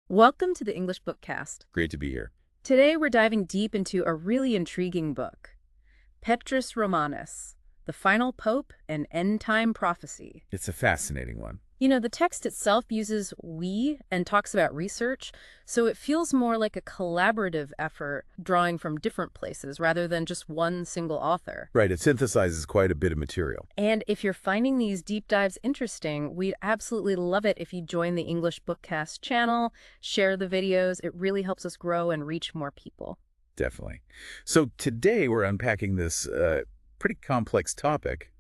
Welcome to the English BookCast. Great to be here. Today we're diving deep into a really intriguing book, Petrus Romanus, The Final Pope and End-Time Prophecy. It's a fascinating one. The text itself uses we and talks about research, so it feels more like a collaborative effort drawing from different places rather than just one single author. Right, it synthesizes quite a bit of material. And if you're finding these deep dives interesting, we'd absolutely love it if you join the English BookCast channel, share the videos. It really helps us grow and reach more people. Definitely. So today we're unpacking this pretty complex topic,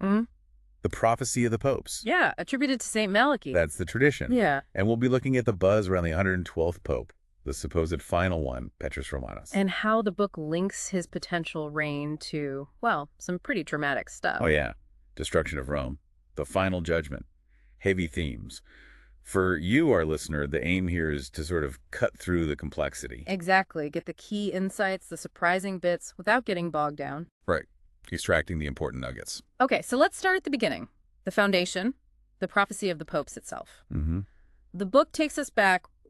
the prophecy of the popes. Yeah, attributed to St. Malachy. That's the tradition. Yeah. And we'll be looking at the buzz around the 112th pope, the supposed final one, Petrus Romanus. And how the book links his potential reign to, well, some pretty dramatic stuff. Oh yeah, destruction of Rome, the final judgment, heavy themes. For you, our listener, the aim here is to sort of cut through the complexity. Exactly. Get the key insights, the surprising bits, without getting bogged down. Right. Extracting the important nuggets. Okay, so let's start at the beginning. The foundation, the prophecy of the popes itself. The book takes us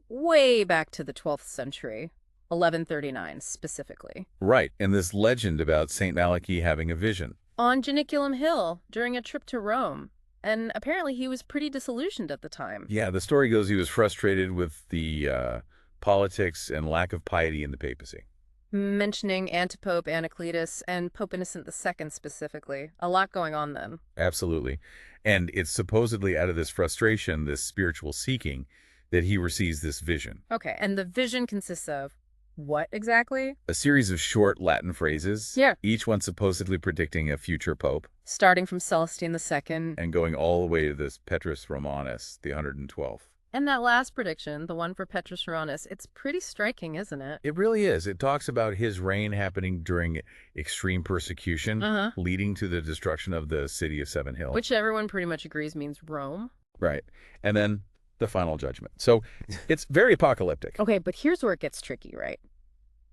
way back to the 12th century, 1139 specifically. Right, and this legend about St. Malachy having a vision. On Janiculum Hill during a trip to Rome. And apparently he was pretty disillusioned at the time. Yeah, the story goes he was frustrated with the politics and lack of piety in the papacy. Mentioning Antipope Anacletus and Pope Innocent II specifically. A lot going on then. Absolutely. And it's supposedly out of this frustration, this spiritual seeking, that he receives this vision. Okay, and the vision consists of what exactly? A series of short Latin phrases, each one supposedly predicting a future pope. Starting from Celestine II. And going all the way to this Petrus Romanus, the 112th. And that last prediction, the one for Petrus Romanus, it's pretty striking, isn't it? It really is. It talks about his reign happening during extreme persecution, leading to the destruction of the city of Seven Hills. Which everyone pretty much agrees means Rome. Right. And then the final judgment. So it's very apocalyptic. Okay, but here's where it gets tricky, right?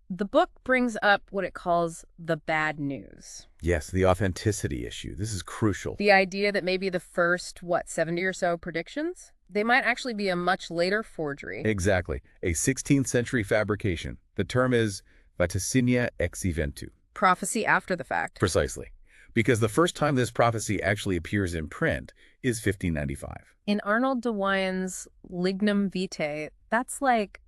The book brings up what it calls the bad news. Yes, the authenticity issue. This is crucial. The idea that maybe the first, 70 or so predictions, they might actually be a much later forgery. Exactly. A 16th century fabrication. The term is vaticinia ex eventu. Prophecy after the fact. Precisely. Because the first time this prophecy actually appears in print is 1595. In Arnold de Wyan's Lignum Vitae, that's like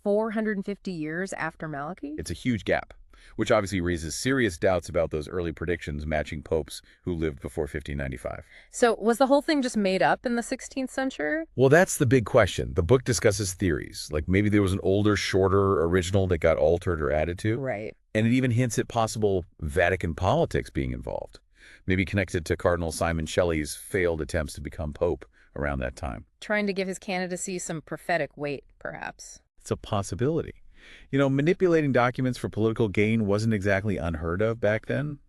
450 years after Malachy? It's a huge gap, which obviously raises serious doubts about those early predictions matching popes who lived before 1595. So was the whole thing just made up in the 16th century? Well, that's the big question. The book discusses theories, like maybe there was an older, shorter original that got altered or added to. Right. And it even hints at possible Vatican politics being involved, maybe connected to Cardinal Simon Shelley's failed attempts to become pope around that time. Trying to give his candidacy some prophetic weight, perhaps. It's a possibility. Manipulating documents for political gain wasn't exactly unheard of back then.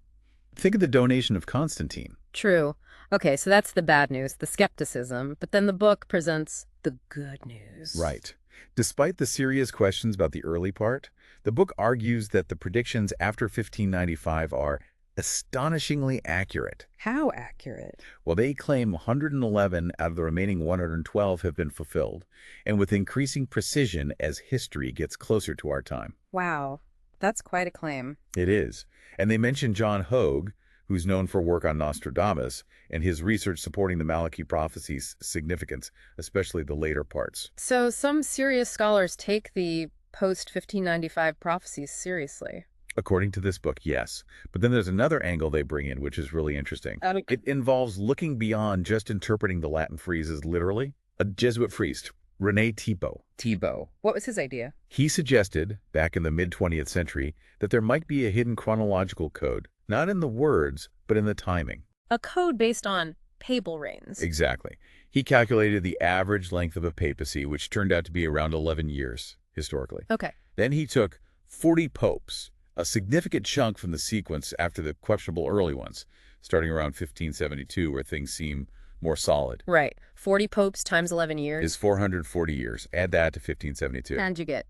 Think of the donation of Constantine. True. Okay, so that's the bad news, the skepticism. But then the book presents the good news. Right. Despite the serious questions about the early part, the book argues that the predictions after 1595 are astonishingly accurate. How accurate? Well, they claim 111 out of the remaining 112 have been fulfilled, and with increasing precision as history gets closer to our time. Wow, that's quite a claim. It is. And they mention John Hogue, who's known for work on Nostradamus, and his research supporting the Malachy prophecy's significance, especially the later parts. So some serious scholars take the post-1595 prophecies seriously. According to this book, yes. But then there's another angle they bring in, which is really interesting. It involves looking beyond just interpreting the Latin phrases literally. A Jesuit priest, René Thibault. What was his idea? He suggested, back in the mid-20th century, that there might be a hidden chronological code, not in the words, but in the timing. A code based on papal reigns. Exactly. He calculated the average length of a papacy, which turned out to be around 11 years, historically. Okay. Then he took 40 popes, a significant chunk from the sequence after the questionable early ones, starting around 1572, where things seem more solid. Right. 40 popes times 11 years. Is 440 years. Add that to 1572. And you get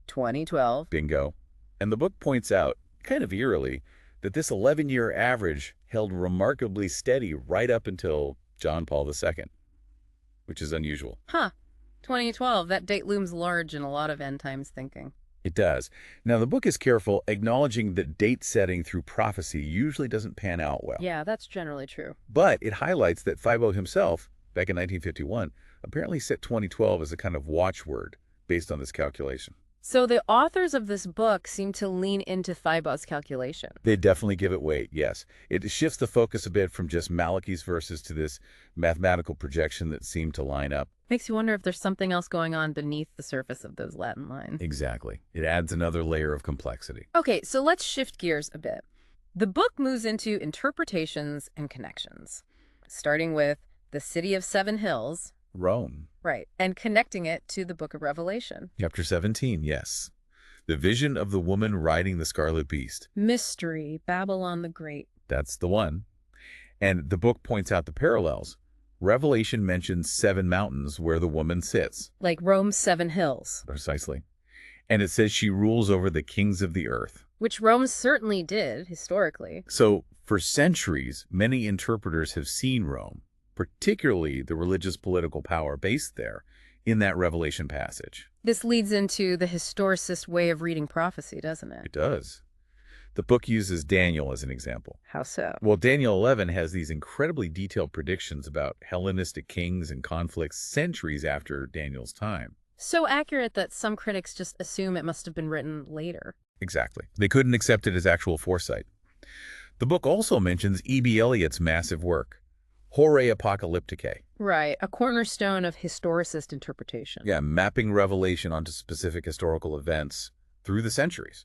2012. Bingo. And the book points out, kind of eerily, that this 11-year average held remarkably steady right up until John Paul II, which is unusual. Huh. 2012, that date looms large in a lot of end times thinking. It does. Now, the book is careful, acknowledging that date setting through prophecy usually doesn't pan out well. Yeah, that's generally true. But it highlights that Phibo himself, back in 1951, apparently set 2012 as a kind of watchword based on this calculation. So the authors of this book seem to lean into Phibo's calculation. They definitely give it weight, yes. It shifts the focus a bit from just Malachy's verses to this mathematical projection that seemed to line up. Makes you wonder if there's something else going on beneath the surface of those Latin lines. Exactly. It adds another layer of complexity. Okay, so let's shift gears a bit. The book moves into interpretations and connections, starting with the City of Seven Hills. Rome. Right, and connecting it to the Book of Revelation. Chapter 17, yes. The vision of the woman riding the scarlet beast. Mystery, Babylon the Great. That's the one. And the book points out the parallels. Revelation mentions 7 mountains where the woman sits. Like Rome's 7 hills. Precisely. And it says she rules over the kings of the earth. Which Rome certainly did, historically. So, for centuries, many interpreters have seen Rome, particularly the religious political power based there, in that Revelation passage. This leads into the historicist way of reading prophecy, doesn't it? It does. The book uses Daniel as an example. How so? Well, Daniel 11 has these incredibly detailed predictions about Hellenistic kings and conflicts centuries after Daniel's time. So accurate that some critics just assume it must have been written later. Exactly. They couldn't accept it as actual foresight. The book also mentions E.B. Elliot's massive work, Horae Apocalypticae. Right, a cornerstone of historicist interpretation. Yeah, mapping Revelation onto specific historical events through the centuries.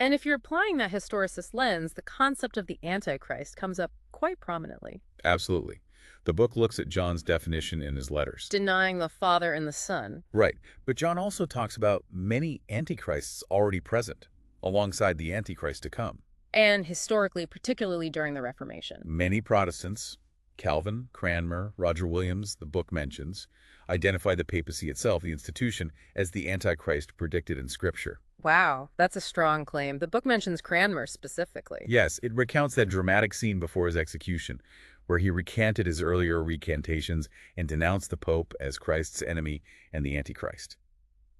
And if you're applying that historicist lens, the concept of the Antichrist comes up quite prominently. Absolutely. The book looks at John's definition in his letters. Denying the Father and the Son. Right. But John also talks about many antichrists already present, alongside the Antichrist to come. And historically, particularly during the Reformation. Many Protestants, Calvin, Cranmer, Roger Williams, the book mentions, identify the papacy itself, the institution, as the Antichrist predicted in Scripture. Wow, that's a strong claim. The book mentions Cranmer specifically. Yes, it recounts that dramatic scene before his execution, where he recanted his earlier recantations and denounced the Pope as Christ's enemy and the Antichrist.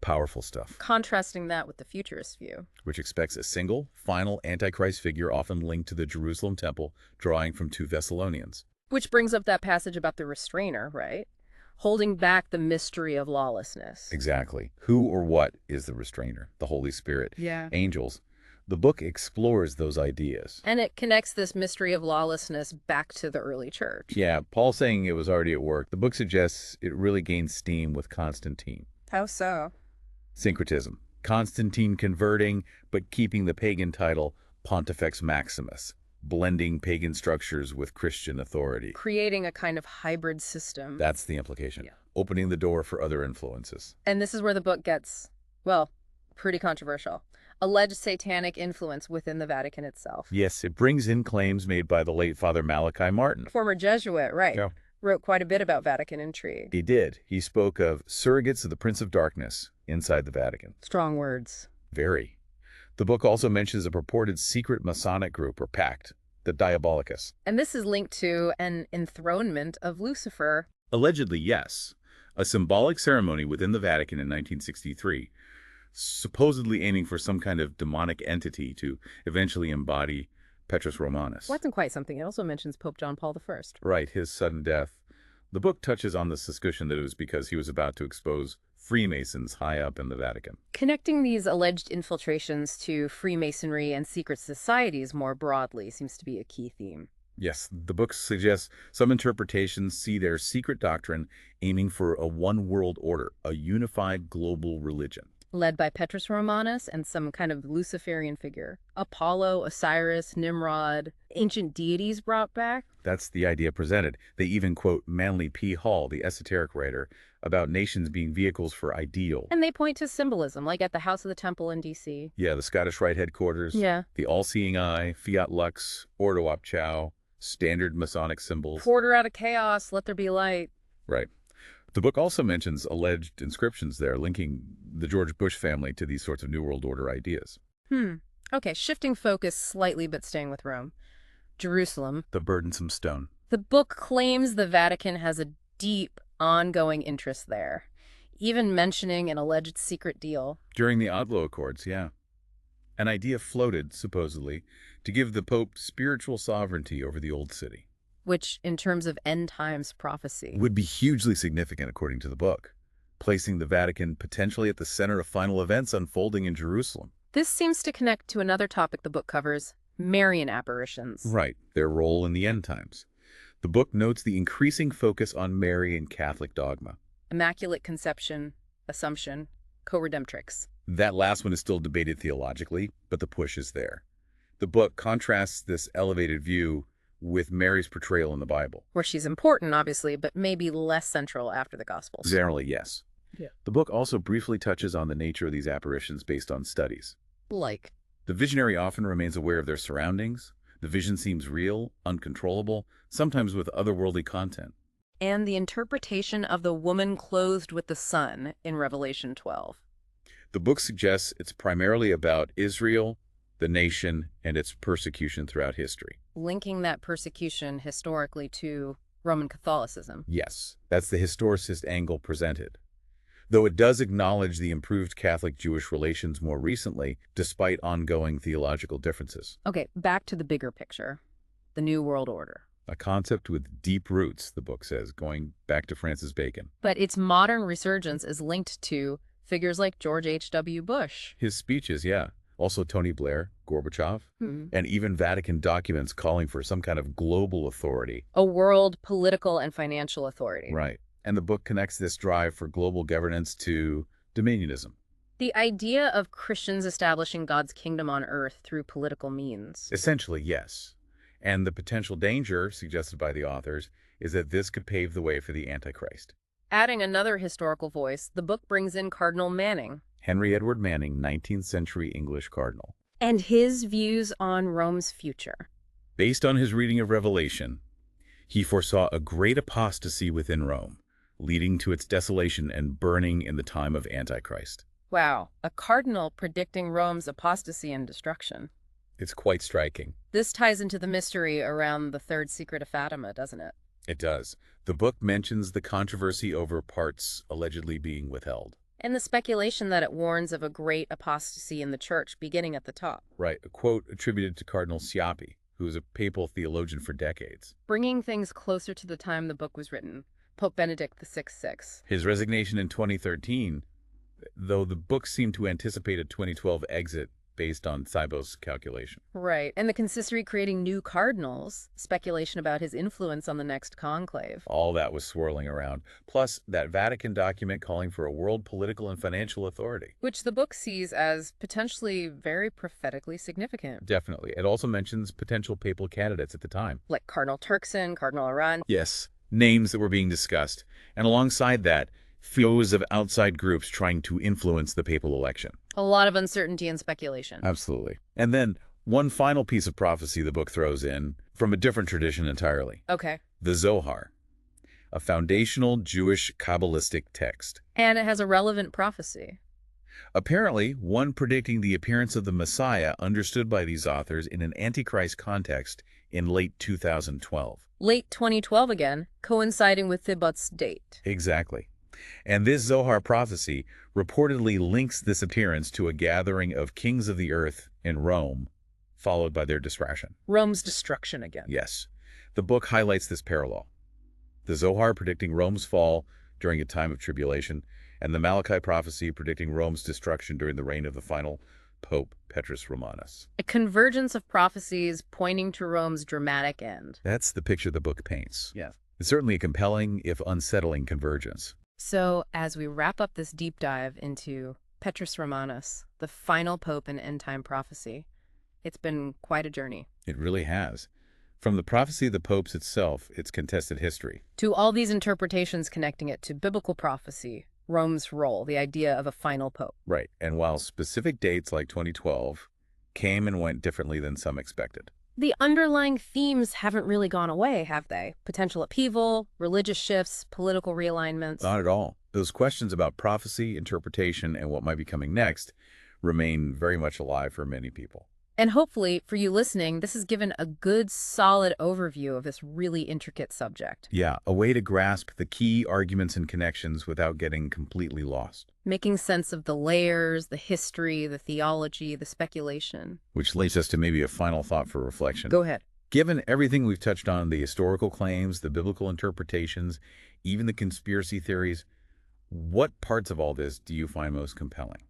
Powerful stuff. Contrasting that with the futurist view, which expects a single, final Antichrist figure often linked to the Jerusalem temple, drawing from 2 Thessalonians. Which brings up that passage about the restrainer, right? Holding back the mystery of lawlessness. Exactly. Who or what is the restrainer? The Holy Spirit. Yeah. Angels. The book explores those ideas. And it connects this mystery of lawlessness back to the early church. Yeah, Paul saying it was already at work. The book suggests it really gained steam with Constantine. How so? Syncretism. Constantine converting, but keeping the pagan title Pontifex Maximus. Blending pagan structures with Christian authority. Creating a kind of hybrid system. That's the implication. Yeah. Opening the door for other influences. And this is where the book gets, well, pretty controversial. Alleged satanic influence within the Vatican itself. Yes, it brings in claims made by the late Father Malachi Martin. Former Jesuit, right. Yeah. Wrote quite a bit about Vatican intrigue. He did. He spoke of surrogates of the Prince of Darkness inside the Vatican. Strong words. Very. The book also mentions a purported secret Masonic group or pact, the Diabolicus. And this is linked to an enthronement of Lucifer. Allegedly, yes. A symbolic ceremony within the Vatican in 1963, supposedly aiming for some kind of demonic entity to eventually embody Petrus Romanus. Wasn't quite something. It also mentions Pope John Paul I. Right, his sudden death. The book touches on the suspicion that it was because he was about to expose Freemasons high up in the Vatican. Connecting these alleged infiltrations to Freemasonry and secret societies more broadly seems to be a key theme. Yes, the book suggests some interpretations see their secret doctrine aiming for a one-world order, a unified global religion. Led by Petrus Romanus and some kind of Luciferian figure. Apollo, Osiris, Nimrod, ancient deities brought back. That's the idea presented. They even quote Manly P. Hall, the esoteric writer, about nations being vehicles for ideal. And they point to symbolism, like at the House of the Temple in D.C. Yeah, the Scottish Rite headquarters. Yeah. The all-seeing eye, Fiat Lux, Ordo Op Chao, standard Masonic symbols. Order out of chaos, let there be light. Right. The book also mentions alleged inscriptions there linking the George Bush family to these sorts of New World Order ideas. Okay, shifting focus slightly but staying with Rome. Jerusalem. The burdensome stone. The book claims the Vatican has a deep, ongoing interest there, even mentioning an alleged secret deal. During the Oslo Accords, yeah. An idea floated, supposedly, to give the Pope spiritual sovereignty over the Old City. Which, in terms of end times prophecy, would be hugely significant according to the book, placing the Vatican potentially at the center of final events unfolding in Jerusalem. This seems to connect to another topic the book covers, Marian apparitions. Right, their role in the end times. The book notes the increasing focus on Mary in Catholic dogma. Immaculate Conception, Assumption, Co-Redemptrix. That last one is still debated theologically, but the push is there. The book contrasts this elevated view with Mary's portrayal in the Bible. Where she's important, obviously, but maybe less central after the Gospels. Generally, yes. Yeah. The book also briefly touches on the nature of these apparitions based on studies. Like? The visionary often remains aware of their surroundings. The vision seems real, uncontrollable, sometimes with otherworldly content. And the interpretation of the woman clothed with the sun in Revelation 12. The book suggests it's primarily about Israel, the nation, and its persecution throughout history. Linking that persecution historically to Roman Catholicism. Yes, that's the historicist angle presented. Though it does acknowledge the improved Catholic-Jewish relations more recently, despite ongoing theological differences. Okay, back to the bigger picture. The New World Order. A concept with deep roots, the book says, going back to Francis Bacon. But its modern resurgence is linked to figures like George H.W. Bush. His speeches, yeah. Also Tony Blair, Gorbachev, and even Vatican documents calling for some kind of global authority. A world political and financial authority. Right. And the book connects this drive for global governance to dominionism. The idea of Christians establishing God's kingdom on earth through political means. Essentially, yes. And the potential danger, suggested by the authors, is that this could pave the way for the Antichrist. Adding another historical voice, the book brings in Cardinal Manning. Henry Edward Manning, 19th century English cardinal. And his views on Rome's future. Based on his reading of Revelation, he foresaw a great apostasy within Rome, leading to its desolation and burning in the time of Antichrist. Wow, a cardinal predicting Rome's apostasy and destruction. It's quite striking. This ties into the mystery around the third secret of Fatima, doesn't it? It does. The book mentions the controversy over parts allegedly being withheld. And the speculation that it warns of a great apostasy in the church beginning at the top. Right, a quote attributed to Cardinal Sciappi, who was a papal theologian for decades. Bringing things closer to the time the book was written, Pope Benedict XVI. His resignation in 2013, though the book seemed to anticipate a 2012 exit based on Cybos' calculation. Right, and the consistory creating new cardinals, speculation about his influence on the next conclave. All that was swirling around, plus that Vatican document calling for a world political and financial authority. Which the book sees as potentially very prophetically significant. Definitely. It also mentions potential papal candidates at the time. Like Cardinal Turkson, Cardinal Aran. Yes, names that were being discussed. And alongside that, foes of outside groups trying to influence the papal election. A lot of uncertainty and speculation. Absolutely. And then one final piece of prophecy the book throws in from a different tradition entirely. Okay. The Zohar, a foundational Jewish Kabbalistic text. And it has a relevant prophecy. Apparently, one predicting the appearance of the Messiah understood by these authors in an Antichrist context in late 2012. Late 2012 again, coinciding with Thibaut's date. Exactly. And this Zohar prophecy reportedly links this appearance to a gathering of kings of the earth in Rome, followed by their destruction. Rome's destruction again. Yes. The book highlights this parallel. The Zohar predicting Rome's fall during a time of tribulation, and the Malachy prophecy predicting Rome's destruction during the reign of the final Pope, Petrus Romanus. A convergence of prophecies pointing to Rome's dramatic end. That's the picture the book paints. Yes. It's certainly a compelling, if unsettling, convergence. So, as we wrap up this deep dive into Petrus Romanus, the final pope in end-time prophecy, it's been quite a journey. It really has. From the prophecy of the popes itself, its contested history, to all these interpretations connecting it to biblical prophecy, Rome's role, the idea of a final pope. Right. And while specific dates like 2012 came and went differently than some expected, the underlying themes haven't really gone away, have they? Potential upheaval, religious shifts, political realignments. Not at all. Those questions about prophecy, interpretation, and what might be coming next remain very much alive for many people. And hopefully, for you listening, this has given a good, solid overview of this really intricate subject. Yeah, a way to grasp the key arguments and connections without getting completely lost. Making sense of the layers, the history, the theology, the speculation. Which leads us to maybe a final thought for reflection. Go ahead. Given everything we've touched on, the historical claims, the biblical interpretations, even the conspiracy theories, what parts of all this do you find most compelling?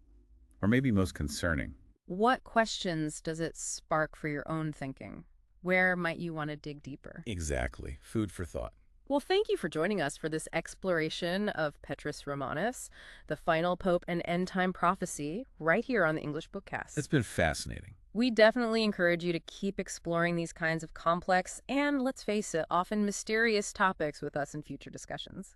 Or maybe most concerning? What questions does it spark for your own thinking? Where might you want to dig deeper? Exactly. Food for thought. Well, thank you for joining us for this exploration of Petrus Romanus, the final pope and end-time prophecy, right here on the English BookCast. It's been fascinating. We definitely encourage you to keep exploring these kinds of complex and, let's face it, often mysterious topics with us in future discussions.